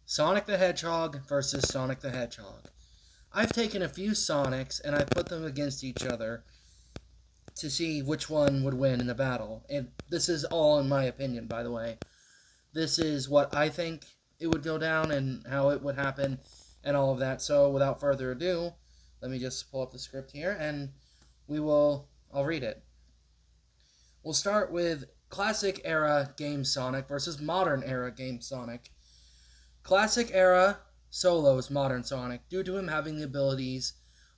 Sonic the Hedgehog versus Sonic the Hedgehog. I've taken a few Sonics and I've put them against each other to see which one would win in the battle. And this is all in my opinion, by the way. This is what I think it would go down and how it would happen and all of that. So without further ado, let me just pull up the script here and I'll read it. We'll start with classic era game Sonic versus modern era game Sonic. Classic era solos modern Sonic due to him having the abilities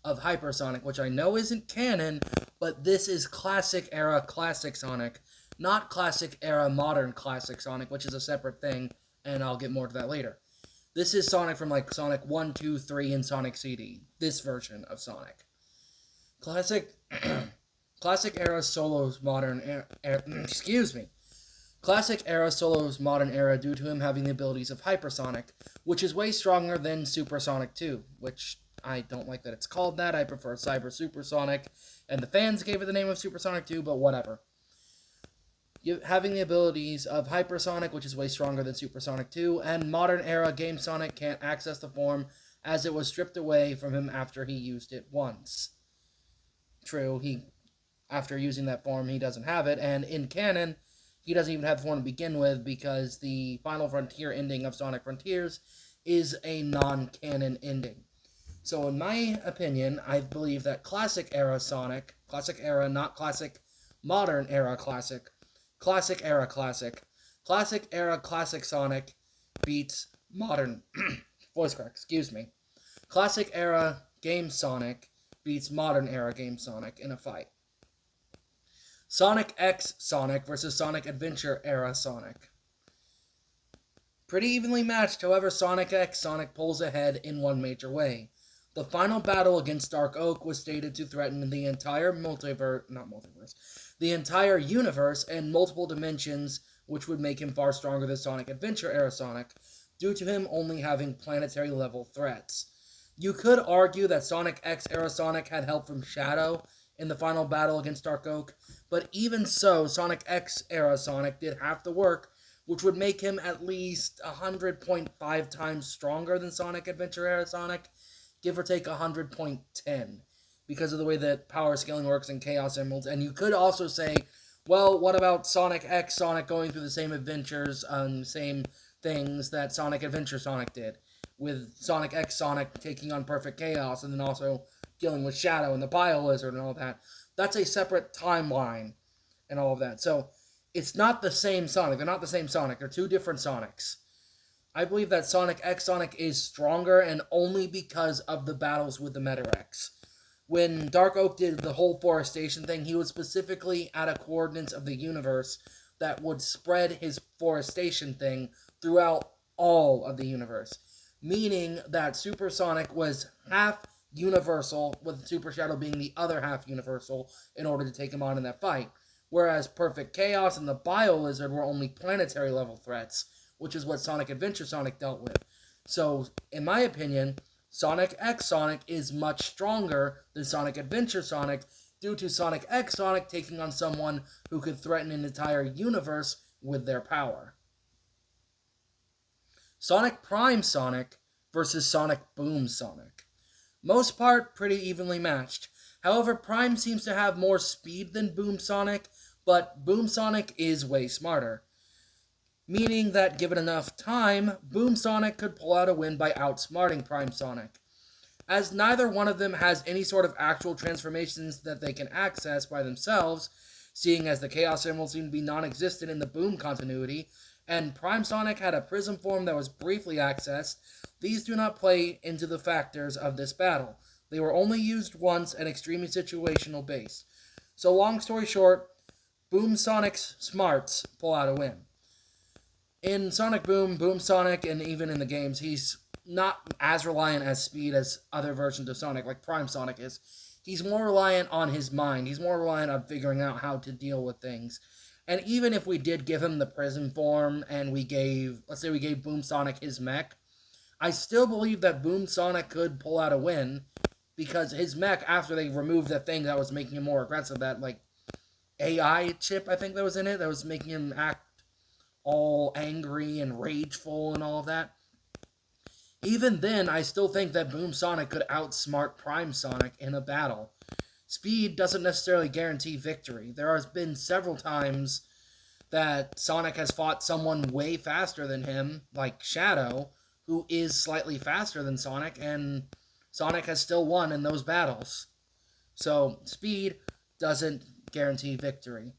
of Hypersonic, which I know isn't canon, but this is classic era classic Sonic, not classic era modern classic Sonic, which is a separate thing, and I'll get more to that later. This is Sonic from like Sonic 1, 2, 3 and Sonic CD. This version of Sonic. Classic era solos modern excuse me. Classic era solos modern era due to him having the abilities of Hypersonic, which is way stronger than Supersonic 2, which I don't like that it's called that. I prefer Cyber Supersonic, and the fans gave it the name of Supersonic 2, but whatever. Having the abilities of Hypersonic, which is way stronger than Supersonic 2, and modern era game Sonic can't access the form as it was stripped away from him after he used it once. True, after using that form, he doesn't have it, and in canon, he doesn't even have the form to begin with because the Final Frontier ending of Sonic Frontiers is a non-canon ending. So in my opinion, I believe that classic era Sonic, classic era, not classic modern era classic era classic Sonic beats modern, voice crack, excuse me. Classic era game Sonic beats modern era game Sonic in a fight. Sonic X Sonic versus Sonic Adventure era Sonic. Pretty evenly matched, however, Sonic X Sonic pulls ahead in one major way. The final battle against Dark Oak was stated to threaten the entire the entire universe and multiple dimensions, which would make him far stronger than Sonic Adventure era Sonic, due to him only having planetary level threats. You could argue that Sonic X era Sonic had help from Shadow in the final battle against Dark Oak, but even so, Sonic X era Sonic did half the work, which would make him at least 100.5 times stronger than Sonic Adventure era Sonic, give or take 100.10, because of the way that power scaling works in Chaos Emeralds. And you could also say, well, what about Sonic X Sonic going through the same adventures, same things that Sonic Adventure Sonic did, with Sonic X Sonic taking on Perfect Chaos, and then also dealing with Shadow and the Bio Lizard and all that. That's a separate timeline and all of that. So it's not the same Sonic. They're not the same Sonic. They're two different Sonics. I believe that Sonic X Sonic is stronger, and only because of the battles with the Meta-Rex. When Dark Oak did the whole forestation thing, he was specifically at a coordinates of the universe that would spread his forestation thing throughout all of the universe. Meaning that Supersonic was half universal, with Super Shadow being the other half universal in order to take him on in that fight. Whereas Perfect Chaos and the Bio Lizard were only planetary level threats, which is what Sonic Adventure Sonic dealt with. So, in my opinion, Sonic X Sonic is much stronger than Sonic Adventure Sonic due to Sonic X Sonic taking on someone who could threaten an entire universe with their power. Sonic Prime Sonic versus Sonic Boom Sonic. Most part, pretty evenly matched. However, Prime seems to have more speed than Boom Sonic, but Boom Sonic is way smarter. Meaning that given enough time, Boom Sonic could pull out a win by outsmarting Prime Sonic. As neither one of them has any sort of actual transformations that they can access by themselves, seeing as the Chaos Emeralds seem to be non-existent in the Boom continuity, and Prime Sonic had a Prism form that was briefly accessed, these do not play into the factors of this battle. They were only used once and extremely situational based. So long story short, Boom Sonic's smarts pull out a win. In Sonic Boom, Boom Sonic, and even in the games, he's not as reliant as speed as other versions of Sonic, like Prime Sonic is. He's more reliant on his mind. He's more reliant on figuring out how to deal with things. And even if we did give him the Prism form, and let's say we gave Boom Sonic his mech, I still believe that Boom Sonic could pull out a win, because his mech, after they removed that thing that was making him more aggressive, that, AI chip, I think that was in it, that was making him act all angry and rageful and all of that. Even then, I still think that Boom Sonic could outsmart Prime Sonic in a battle. Speed doesn't necessarily guarantee victory. There has been several times that Sonic has fought someone way faster than him, like Shadow, who is slightly faster than Sonic, and Sonic has still won in those battles. So, speed doesn't guarantee victory.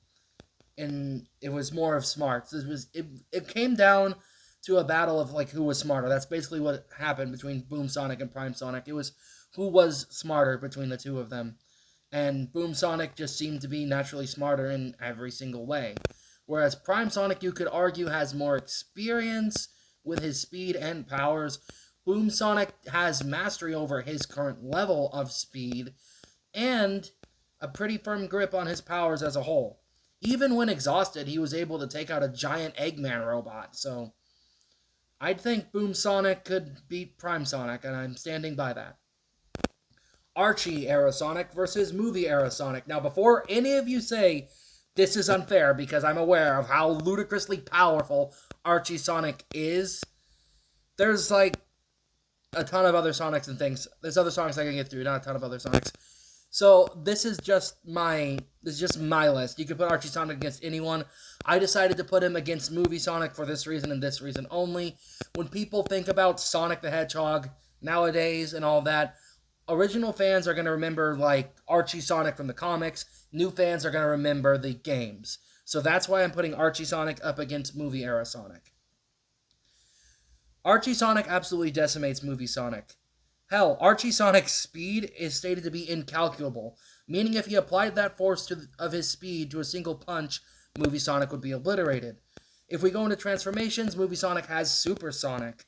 And it was more of smarts. It came down to a battle of like who was smarter. That's basically what happened between Boom Sonic and Prime Sonic. It was who was smarter between the two of them. And Boom Sonic just seemed to be naturally smarter in every single way. Whereas Prime Sonic, you could argue, has more experience with his speed and powers. Boom Sonic has mastery over his current level of speed and a pretty firm grip on his powers as a whole. Even when exhausted, he was able to take out a giant Eggman robot, so I'd think Boom Sonic could beat Prime Sonic, and I'm standing by that. Archie-era Sonic versus movie-era Sonic. Now, before any of you say this is unfair, because I'm aware of how ludicrously powerful Archie Sonic is, there's like a ton of other Sonics and things. There's other Sonics I can get through, not a ton of other Sonics. So this is just my list. You could put Archie Sonic against anyone. I decided to put him against Movie Sonic for this reason and this reason only. When people think about Sonic the Hedgehog nowadays and all that, original fans are going to remember like Archie Sonic from the comics. New fans are going to remember the games. So that's why I'm putting Archie Sonic up against movie era Sonic. Archie Sonic absolutely decimates movie Sonic. Hell, Archie Sonic's speed is stated to be incalculable, meaning if he applied that force of his speed to a single punch, Movie Sonic would be obliterated. If we go into transformations, Movie Sonic has Super Sonic.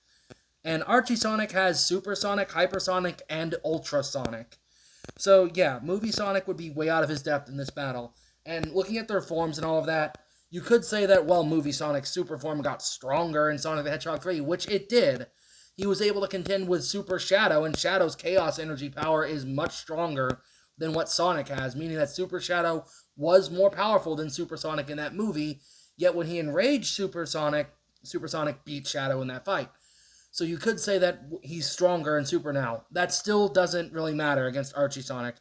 And Archie Sonic has Supersonic, Hypersonic, and Ultrasonic. So yeah, Movie Sonic would be way out of his depth in this battle. And looking at their forms and all of that, you could say that, well, Movie Sonic's super form got stronger in Sonic the Hedgehog 3, which it did. He was able to contend with Super Shadow, and Shadow's Chaos Energy power is much stronger than what Sonic has, meaning that Super Shadow was more powerful than Super Sonic in that movie, yet when he enraged Super Sonic beat Shadow in that fight. So you could say that he's stronger in Super now. That still doesn't really matter against Archie Sonic.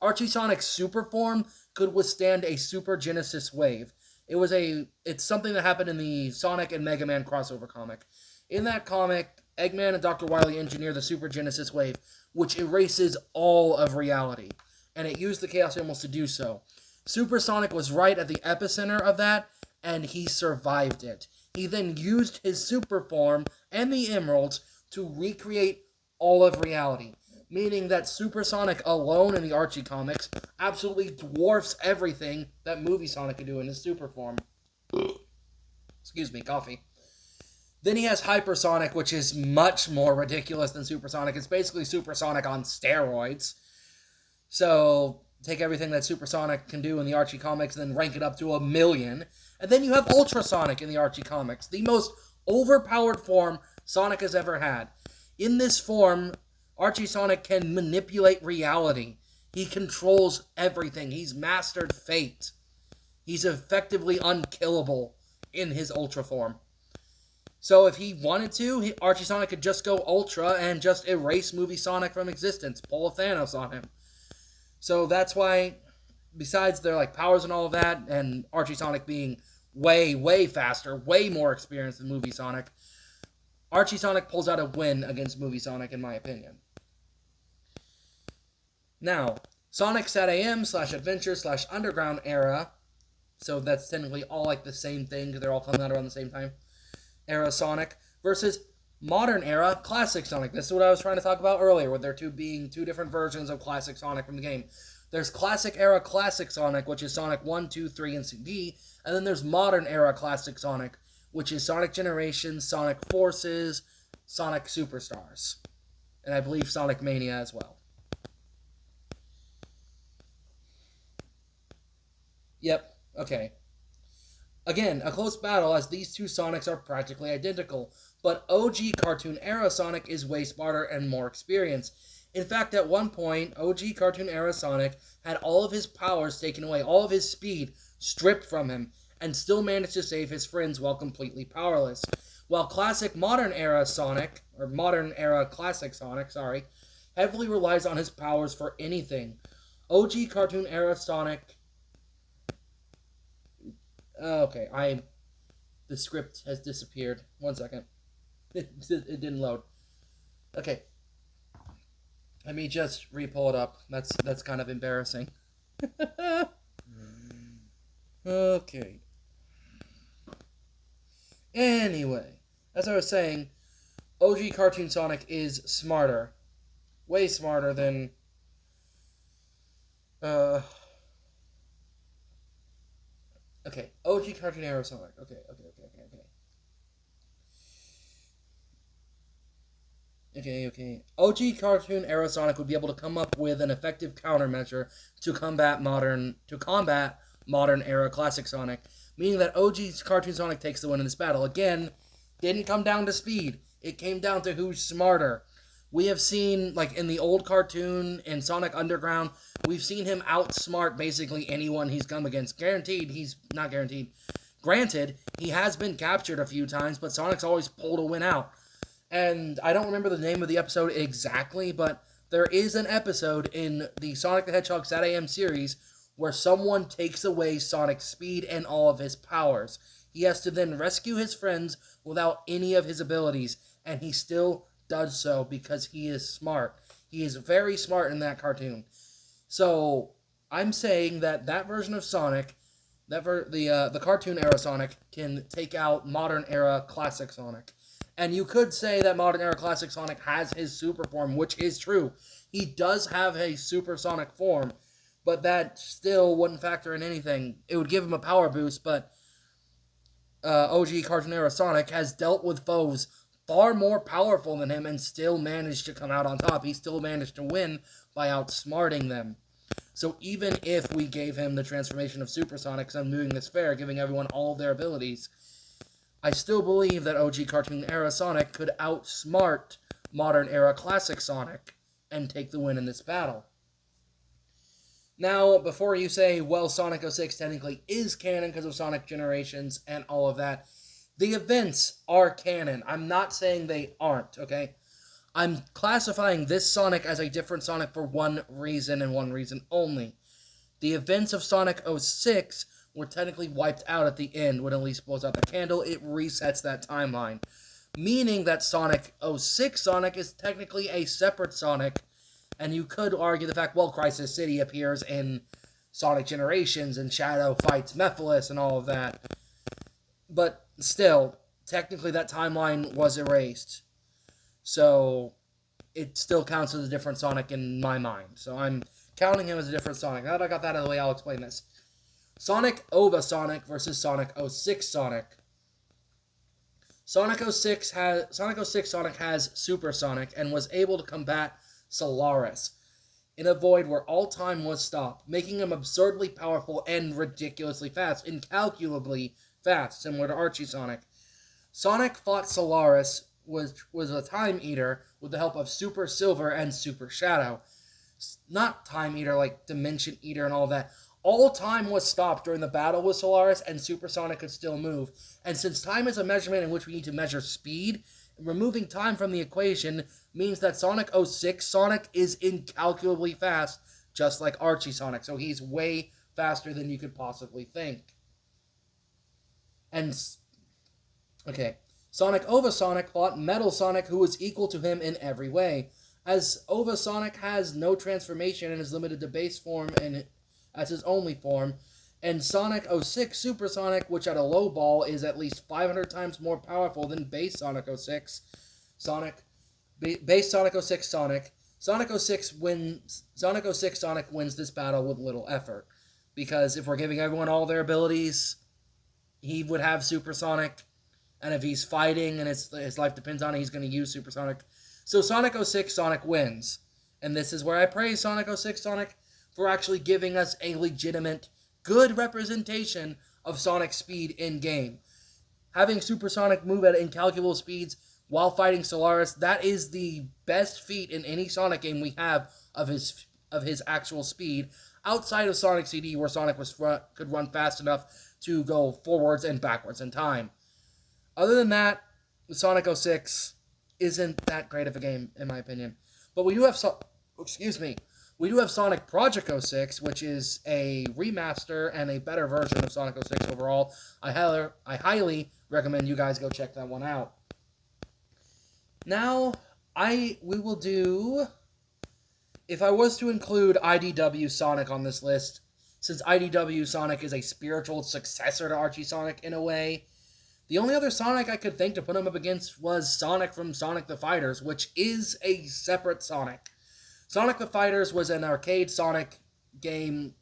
Archie Sonic's super form could withstand a Super Genesis wave. It's something that happened in the Sonic and Mega Man crossover comic. In that comic, Eggman and Dr. Wily engineer the Super Genesis wave, which erases all of reality, and it used the Chaos Emeralds to do so. Super Sonic was right at the epicenter of that, and he survived it. He then used his super form and the emeralds to recreate all of reality, meaning that Super Sonic alone in the Archie comics absolutely dwarfs everything that Movie Sonic could do in his super form. Excuse me, coffee. Then he has Hypersonic, which is much more ridiculous than Supersonic. It's basically Supersonic on steroids. So take everything that Supersonic can do in the Archie comics and then rank it up to 1,000,000. And then you have Ultrasonic in the Archie comics, the most overpowered form Sonic has ever had. In this form, Archie Sonic can manipulate reality. He controls everything. He's mastered fate. He's effectively unkillable in his Ultra form. So if he wanted to, Archie Sonic could just go Ultra and just erase Movie Sonic from existence, pull a Thanos on him. So that's why, besides their like powers and all of that, and Archie Sonic being way, way faster, way more experienced than Movie Sonic, Archie Sonic pulls out a win against Movie Sonic, in my opinion. Now, Sonic SatAM/Adventure/Underground era, so that's technically all like the same thing, because they're all coming out around the same time, era Sonic, versus modern era Classic Sonic. This is what I was trying to talk about earlier, with there being two different versions of Classic Sonic from the game. There's Classic era Classic Sonic, which is Sonic 1, 2, 3, and CD, and then there's modern era Classic Sonic, which is Sonic Generations, Sonic Forces, Sonic Superstars, and I believe Sonic Mania as well. Yep, okay. Again, a close battle, as these two Sonics are practically identical, but OG Cartoon Era Sonic is way smarter and more experienced. In fact, at one point, OG Cartoon Era Sonic had all of his powers taken away, all of his speed stripped from him, and still managed to save his friends while completely powerless. While classic modern era Sonic, or modern era classic Sonic, sorry, heavily relies on his powers for anything. OG cartoon era Sonic. Okay, the script has disappeared. 1 second. It didn't load. Okay. Let me just re-pull it up. That's kind of embarrassing. Okay. Anyway, as I was saying, OG Cartoon Sonic is smarter. Way smarter than... Okay, OG Cartoon Era Sonic. Okay. OG Cartoon Era Sonic would be able to come up with an effective countermeasure to combat modern era classic Sonic, meaning that OG Cartoon Sonic takes the win in this battle. Again, didn't come down to speed. It came down to who's smarter. We have seen, like in the old cartoon in Sonic Underground, we've seen him outsmart basically anyone he's come against. Granted, he has been captured a few times, but Sonic's always pulled a win out. And I don't remember the name of the episode exactly, but there is an episode in the Sonic the Hedgehog SatAM series where someone takes away Sonic's speed and all of his powers. He has to then rescue his friends without any of his abilities, and he still does so because he is smart. He is very smart in that cartoon. So, I'm saying that version of Sonic, the cartoon era Sonic, can take out modern era classic Sonic. And you could say that modern era classic Sonic has his super form, which is true. He does have a supersonic form, but that still wouldn't factor in anything. It would give him a power boost, but OG Cartoon Era Sonic has dealt with foes far more powerful than him and still managed to come out on top. He still managed to win by outsmarting them. So even if we gave him the transformation of Supersonic, because I'm doing this fair, giving everyone all of their abilities, I still believe that OG Cartoon Era Sonic could outsmart modern era classic Sonic and take the win in this battle. Now, before you say, well, Sonic 06 technically is canon because of Sonic Generations and all of that, the events are canon. I'm not saying they aren't, okay? I'm classifying this Sonic as a different Sonic for one reason and one reason only. The events of Sonic 06 were technically wiped out at the end when Elise blows out the candle. It resets that timeline. Meaning that Sonic 06 Sonic is technically a separate Sonic, and you could argue the fact, well, Crisis City appears in Sonic Generations, and Shadow fights Mephiles and all of that. But still, technically that timeline was erased. So, it still counts as a different Sonic in my mind. So I'm counting him as a different Sonic. Now that I got that out of the way, I'll explain this. Sonic OVA Sonic versus Sonic 06 Sonic. Sonic 06 Sonic has Super Sonic and was able to combat Solaris in a void where all time was stopped, making him absurdly powerful and ridiculously fast, incalculably fast, similar to Archie Sonic. Sonic fought Solaris, which was a Time Eater, with the help of Super Silver and Super Shadow. Not Time Eater like Dimension Eater and all that. All time was stopped during the battle with Solaris, and Super Sonic could still move. And since time is a measurement in which we need to measure speed, removing time from the equation means that Sonic 06 Sonic is incalculably fast, just like Archie Sonic. So he's way faster than you could possibly think. And, okay, Sonic OVA Sonic fought Metal Sonic, who was equal to him in every way. As OVA Sonic has no transformation and is limited to base form and as his only form, and Sonic 06 Super Sonic, which at a low ball is at least 500 times more powerful than base Sonic 06 base Sonic 06 Sonic. Sonic 06 Sonic wins this battle with little effort, because if we're giving everyone all their abilities, he would have Super Sonic, and if he's fighting and his life depends on it, he's going to use Super Sonic. So Sonic 06 Sonic wins, and this is where I praise Sonic 06 Sonic for actually giving us a legitimate, good representation of Sonic's speed in-game. Having Super Sonic move at incalculable speeds while fighting Solaris, that is the best feat in any Sonic game we have of his actual speed, outside of Sonic CD, where Sonic could run fast enough to go forwards and backwards in time. Other than that, Sonic 06 isn't that great of a game, in my opinion. But we do have we do have Sonic Project 06, which is a remaster and a better version of Sonic 06 overall. I highly recommend you guys go check that one out. Now, we will do, if I was to include IDW Sonic on this list, since IDW Sonic is a spiritual successor to Archie Sonic in a way, the only other Sonic I could think to put him up against was Sonic from Sonic the Fighters, which is a separate Sonic. Sonic the Fighters was an arcade Sonic arcade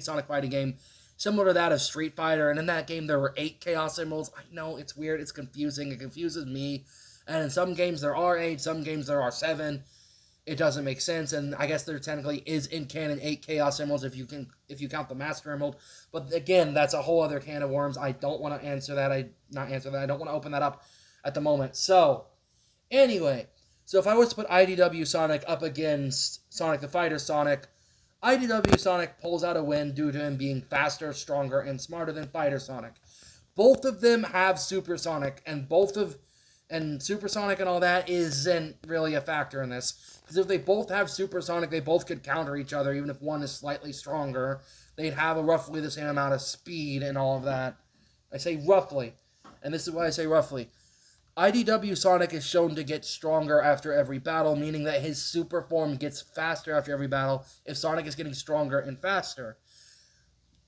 Sonic fighting game, similar to that of Street Fighter, and in that game there were 8 Chaos Emeralds. I know, it's weird, it's confusing, it confuses me, and in some games there are 8, some games there are 7. It doesn't make sense, and I guess there technically is in canon 8 Chaos Emeralds if you count the Master Emerald. But again, that's a whole other can of worms. I don't want to answer that. I don't want to open that up at the moment. So, anyway, if I was to put IDW Sonic up against Sonic the Fighter Sonic, IDW Sonic pulls out a win due to him being faster, stronger, and smarter than Fighter Sonic. Both of them have Super Sonic, and Super Sonic and all that isn't really a factor in this. Because if they both have Super Sonic, they both could counter each other, even if one is slightly stronger. They'd have roughly the same amount of speed and all of that. I say roughly, and this is why I say roughly. IDW Sonic is shown to get stronger after every battle, meaning that his super form gets faster after every battle if Sonic is getting stronger and faster.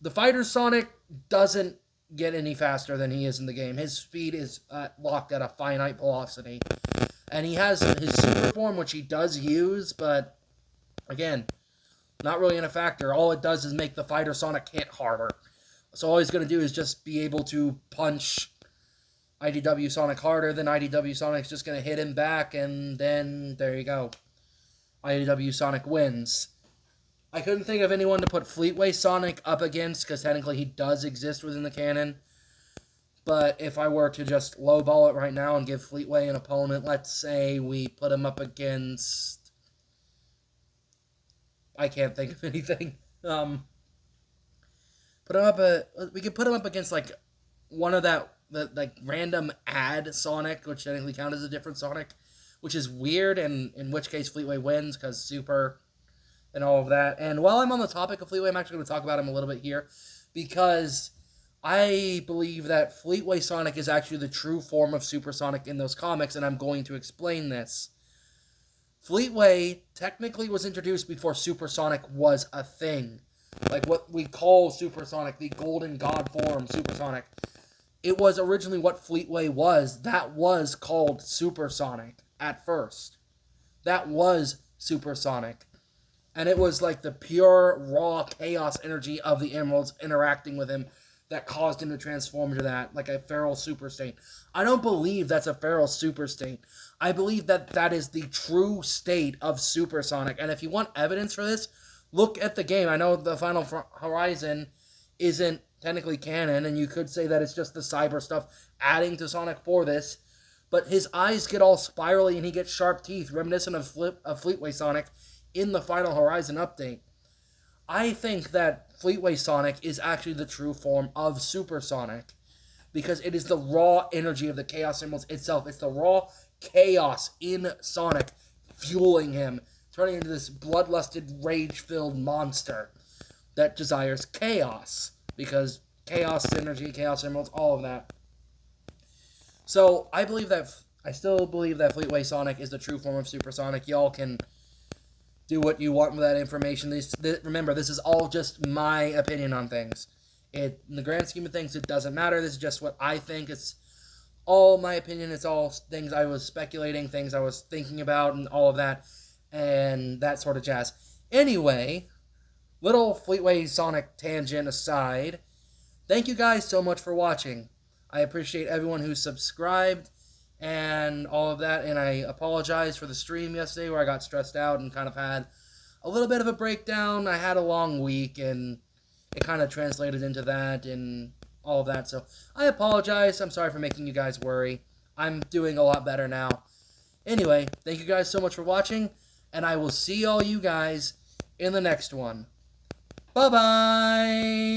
The Fighter Sonic doesn't get any faster than he is in the game. His speed is locked at a finite velocity. And he has his super form, which he does use, but again, not really in a factor. All it does is make the Fighter Sonic hit harder. So all he's going to do is just be able to punch IDW Sonic harder, then IDW Sonic's just going to hit him back, and then there you go. IDW Sonic wins. I couldn't think of anyone to put Fleetway Sonic up against, because technically he does exist within the canon. But if I were to just lowball it right now and give Fleetway an opponent, let's say we put him up against... I can't think of anything. We could put him up against, like, one of the random ad Sonic, which technically counts as a different Sonic, which is weird, and in which case Fleetway wins, because Super... and all of that. And while I'm on the topic of Fleetway, I'm actually going to talk about him a little bit here, because I believe that Fleetway Sonic is actually the true form of Super Sonic in those comics, and I'm going to explain this. Fleetway technically was introduced before Super Sonic was a thing. Like what we call Super Sonic, the Golden God form Super Sonic. It was originally what Fleetway was. That was called Super Sonic at first. That was Super Sonic. And it was like the pure, raw chaos energy of the emeralds interacting with him that caused him to transform into that, like a feral super state. I don't believe that's a feral super state. I believe that that is the true state of Super Sonic. And if you want evidence for this, look at the game. I know the Final Horizon isn't technically canon, and you could say that it's just the cyber stuff adding to Sonic for this. But his eyes get all spirally and he gets sharp teeth, reminiscent of Fleetway Sonic in the Final Horizon update. I think that Fleetway Sonic is actually the true form of Super Sonic, because it is the raw energy of the Chaos Emeralds itself. It's the raw chaos in Sonic fueling him, turning into this bloodlusted, rage-filled monster that desires chaos, because chaos energy, Chaos Emeralds, all of that. So I still believe that Fleetway Sonic is the true form of Super Sonic. Y'all can do what you want with that information. Remember, this is all just my opinion on things. In the grand scheme of things, it doesn't matter. This is just what I think. It's all my opinion. It's all things I was speculating, things I was thinking about, and all of that, and that sort of jazz. Anyway, little Fleetway Sonic tangent aside, thank you guys so much for watching. I appreciate everyone who subscribed and all of that, and I apologize for the stream yesterday where I got stressed out and kind of had a little bit of a breakdown. I had a long week, and it kind of translated into that and all of that, so I apologize. I'm sorry for making you guys worry. I'm doing a lot better now. Anyway, thank you guys so much for watching, and I will see all you guys in the next one. Bye-bye!